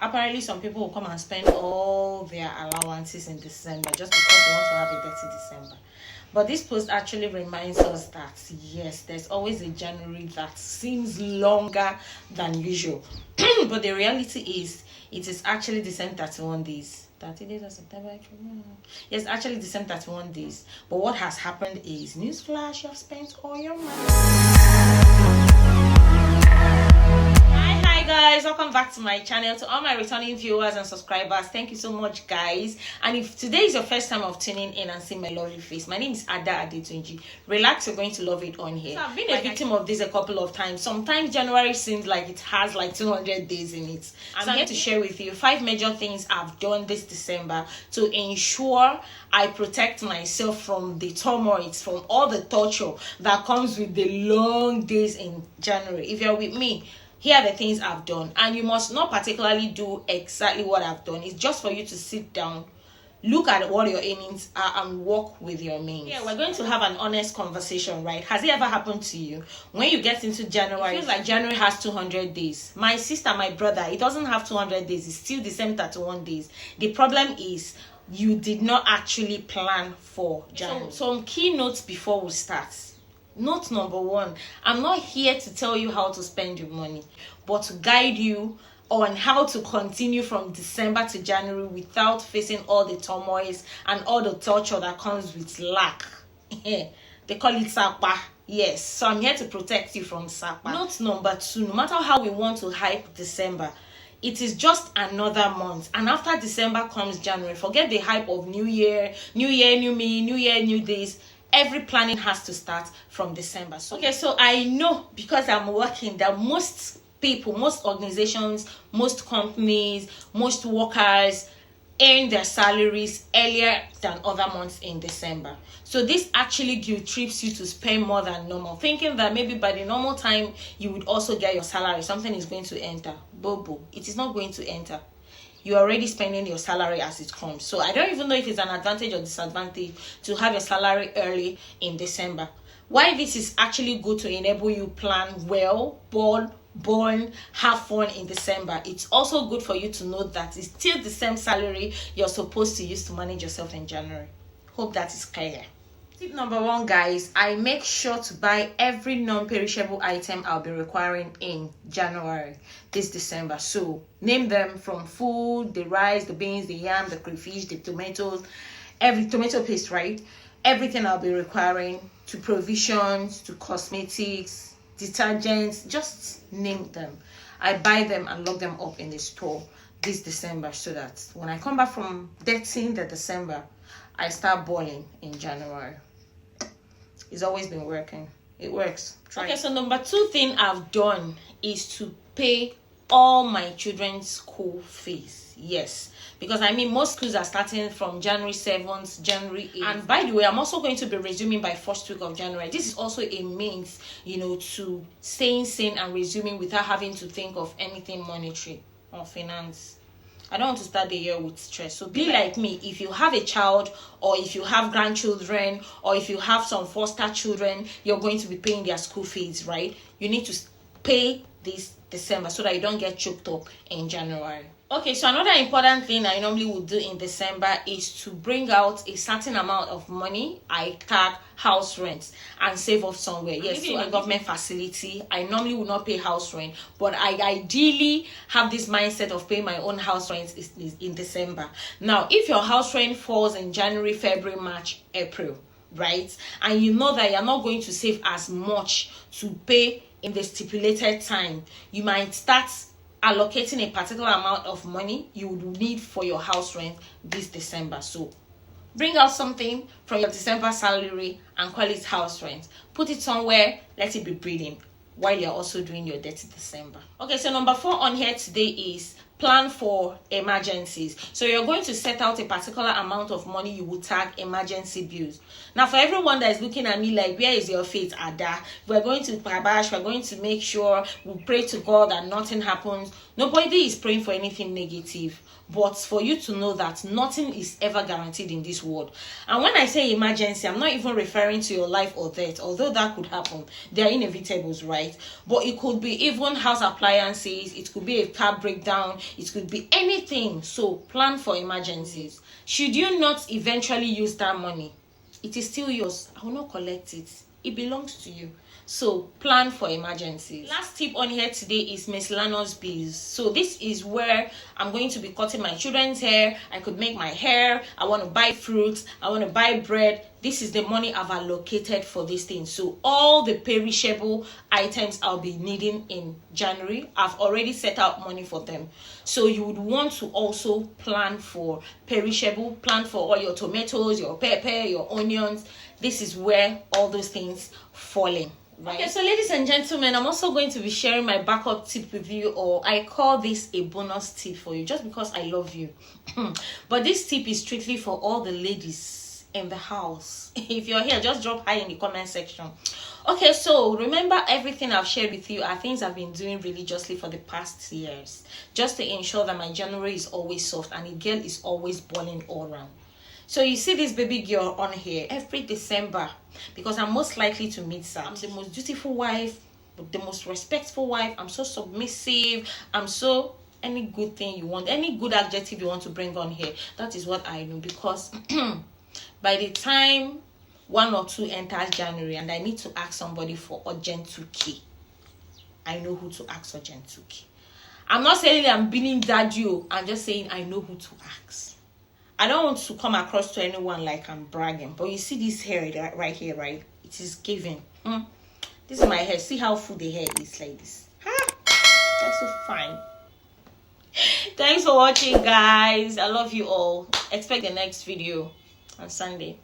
Apparently, some people will come and spend all their allowances in December just because they want to have a dirty December. But this post actually reminds us that yes, there's always a January that seems longer than usual. But the reality is, it is actually the same 31 days. 30 days of September, actually. Yes, actually the same 31 days. But what has happened is, newsflash, you have spent all your money. Hi guys, welcome back to my channel. To all my returning viewers and subscribers, thank you so much guys. And if today is your first time of tuning in and seeing my lovely face, my name is Ada Adetunji. Relax, you're going to love it on here. So I've been a victim of this a couple of times. Sometimes January seems like it has like 200 days in it. I'm here to share with you 5 major things I've done this December to ensure I protect myself from the turmoil, from all the torture that comes with the long days in January. If you're with me, here are the things I've done, and you must not particularly do exactly what I've done. It's just for you to sit down, look at what your aimings are, and work with your means. Yeah, we're going to have an honest conversation, right? Has it ever happened to you when you get into January? It feels like January has 200 days. My sister, my brother, it doesn't have 200 days. It's still the same 31 days. The problem is you did not actually plan for January. So some key notes before we start. Note number 1, I'm not here to tell you how to spend your money, but to guide you on how to continue from December to January without facing all the turmoils and all the torture that comes with lack. They call it sapa. Yes, so I'm here to protect you from sapa. Note number 2, no matter how we want to hype December, it is just another month, and after December comes January. Forget the hype of new year, new me, new year, new days. Every planning has to start from December. So I know, because I'm working, that most people, most organizations, most companies, most workers earn their salaries earlier than other months in December. So this actually guilt trips you to spend more than normal, thinking that maybe by the normal time you would also get your salary, something is going to enter. Bobo, it is not going to enter. You're already spending your salary as it comes. So I don't even know if it's an advantage or disadvantage to have your salary early in December. Why this is actually good to enable you plan well, born, have fun in December. It's also good for you to know that it's still the same salary you're supposed to use to manage yourself in January. Hope that is clear. Tip number 1, guys, I make sure to buy every non-perishable item I'll be requiring in January, this December. So name them, from food, the rice, the beans, the yam, the crayfish, the tomatoes, every tomato paste, right? Everything I'll be requiring, to provisions, to cosmetics, detergents, just name them. I buy them and lock them up in the store this December, so that when I come back from 13th of December, I start balling in January. It's always been working. It works. Try. So number 2 thing I've done is to pay all my children's school fees. Yes, because I mean, most schools are starting from January 7th, January 8th. And by the way, I'm also going to be resuming by first week of January. This is also a means, to staying sane and resuming without having to think of anything monetary or finance. I don't want to start the year with stress. So be like me. If you have a child, or if you have grandchildren, or if you have some foster children, you're going to be paying their school fees, right? You need to pay this December so that you don't get choked up in January. Okay, so another important thing I normally would do in December is to bring out a certain amount of money, I tag house rent, and save off somewhere. Yes, so in a government facility, I normally would not pay house rent, but I ideally have this mindset of paying my own house rent is in December. Now, if your house rent falls in January, February, March, April, right, and you know that you're not going to save as much to pay in the stipulated time, you might start allocating a particular amount of money you would need for your house rent this December. So bring out something from your December salary and call it house rent. Put it somewhere, let it be breathing while you're also doing your dirty December. Okay, so number 4 on here today is plan for emergencies. So you're going to set out a particular amount of money you will tag emergency bills. Now, for everyone that is looking at me like, where is your faith, Ada? We're going to Pabash, we're going to make sure we pray to God that nothing happens. Nobody is praying for anything negative, but for you to know that nothing is ever guaranteed in this world. And when I say emergency, I'm not even referring to your life or death, although that could happen. They are inevitables, right? But it could be even house appliances, it could be a car breakdown, it could be anything. So plan for emergencies. Should you not eventually use that money, it is still yours. I will not collect it. It belongs to you. So plan for emergencies. Last tip on here today is miscellaneous bills. So this is where I'm going to be cutting my children's hair. I could make my hair. I want to buy fruits. I want to buy bread. This is the money I've allocated for this thing. So all the perishable items I'll be needing in January, I've already set out money for them. So you would want to also plan for perishable, plan for all your tomatoes, your pepper, your onions. This is where all those things fall in. Right. Okay, so ladies and gentlemen, I'm also going to be sharing my backup tip with you, or I call this a bonus tip for you, just because I love you. But this tip is strictly for all the ladies in the house. If you're here, just drop hi in the comment section. Okay, so remember, everything I've shared with you are things I've been doing religiously for the past years, just to ensure that my January is always soft and the girl is always balling all around. So you see this baby girl on here every December, because I'm most likely to meet her. I'm the most dutiful wife, the most respectful wife. I'm so submissive. I'm so any good thing you want, any good adjective you want to bring on here. That is what I know, because by the time 1 or 2 enters January and I need to ask somebody for urgent 2K, I know who to ask urgent 2K. I'm not saying I'm being daddy. I'm just saying I know who to ask. I don't want to come across to anyone like I'm bragging, but you see this hair right here, right? It is giving. This is my hair. See how full the hair is like this. That's so fine. Thanks for watching, guys. I love you all. Expect the next video on Sunday.